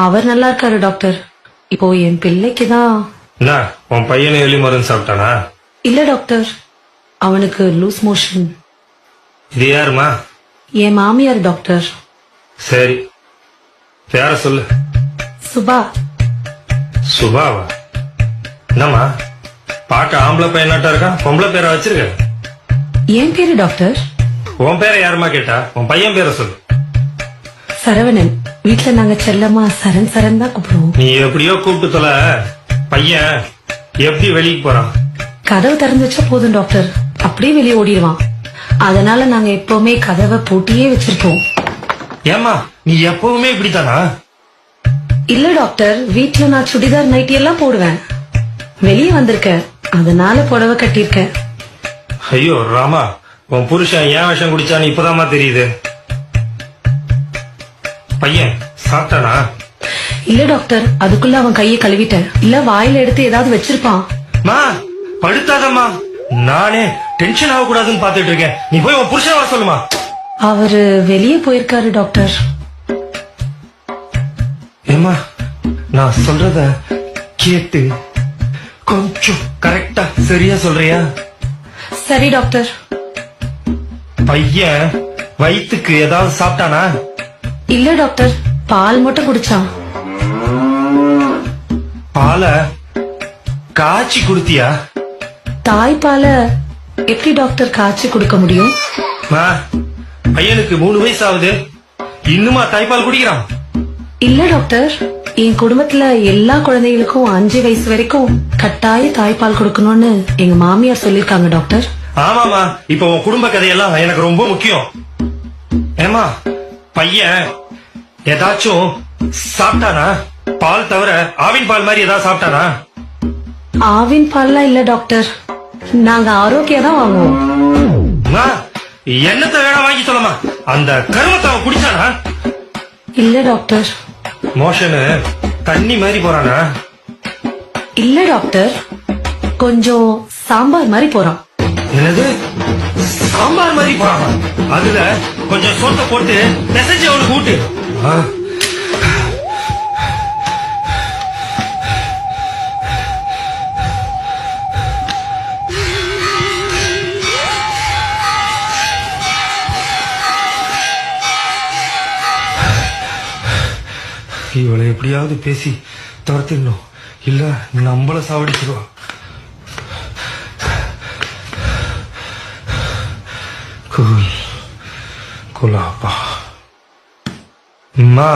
அவர் நல்லா இருக்காரு டாக்டர். இப்போ என் பிள்ளைக்கு தான். என்ன உன் பையனை எலி மருந்து சாப்பிட்டானா? இல்ல டாக்டர், அவனுக்கு லூஸ் மோஷன். இது யாருமா? என் மாமியார் டாக்டர். சரி, பேர சொல்லு. சுபா. சுபாவா? என்னம்மா பார்க்க ஆம்பளை பையனாட்டா இருக்கா, பொம்பளை பேரை வச்சிருக்க? என் பேரு டாக்டர் உன் பேரை யாருமா கேட்டா? உன் பையன் பேரை சொல்லு. சரவணன். வீட்டுல நாங்க செல்லமா சரண் சரண் தான் கூப்பிடுவோம். நீ எப்படியோ கூப்பிட்டு தொல. பையன் எப்படி வெளிக்கு போறான்? கதவு திறந்து வச்சா போதும் டாக்டர், அப்படியே வெளியே ஓடிடுவான். அதனால நாங்க எப்பவுமே கதவை பூட்டியே வச்சிருப்போம். ஏமா நீ எப்பவுமே இப்படித்தானா? இல்ல டாக்டர், வீட்டுல நான் சுடிதார் நைட்டி எல்லாம் போடுவேன். வெளியே வந்திருக்கேன், அதனால புடவை கட்டியிருக்கேன். ஐயோ ராமா, உன் புருஷன் ஏன் விஷம் குடிச்சான்னு இப்பதாம்மா தெரியுது. பையன் சாப்பிட்டானா? இல்ல டாக்டர், அதுக்குள்ள அவன் கையை கழுவிட்டேன். இல்ல வாயில எடுத்து ஏதாவது வச்சிருப்பான். மா படுத்தாதம்மா, நானே டென்ஷன் ஆக கூடாதுன்னு பாத்துட்டு இருக்கேன். நீ போய் உன் புருஷன் வர சொல்லுமா. அவரு வெளியே போயிருக்காரு டாக்டர். ஏமா நான் சொல்றத கேட்டு கொஞ்சம் கரெக்டா சரியா சொல்றியா? சரி டாக்டர். பையன் வயிற்றுக்கு ஏதாவது சாப்பிட்டானா? இல்ல டாக்டர், பால் மட்டும் குடிச்சான். பால காய்ச்சி குடுத்தியா? தாய்ப்பால எப்படி டாக்டர் காய்ச்சி கொடுக்க முடியும்? மா பையனுக்கு 3 வயசு ஆகுது, இன்னுமா தாய்ப்பால் குடிக்கிறான்? இல்ல டாக்டர், என் குடும்பத்துல எல்லா குழந்தைகளுக்கும் 5 வயசு வரைக்கும் கட்டாய தாய்ப்பால் கொடுக்கணும்னு எங்க மாமியார் சொல்லிருக்காங்க டாக்டர். ஆமாமா, இப்ப உன் குடும்ப கதையெல்லாம் எனக்கு ரொம்ப முக்கியம். ஏமா பையன் ஏதாச்சும் சாப்பிட்டானா? பால் தவிர ஆவின் பால் மாதிரி ஏதாவது சாப்பிட்டானா? ஆவின் பால்லாம் இல்ல டாக்டர், நாங்க ஆரோக்கியம் தான் வாங்குவோம். அம்மா, என்னத்த வேணா வாங்கி சொல்லமா, அந்த கருமத்தை அவன் குடிச்சானா? இல்ல டாக்டர். மோஷனு தண்ணி மாதிரி போறானா? இல்ல டாக்டர், கொஞ்சம் சாம்பார் மாதிரி போறான். என்னது சாம்பார் மாதிரி போறானா? அதுல கொஞ்சம் சோத்தை போட்டு பிசைஞ்சு அவனுக்கு ஊட்டு. இவளை எப்படியாவது பேசி துரத்திடணும், இல்ல நம்மள சாவடிச்சிருவா. குலாப்பா அம்மா.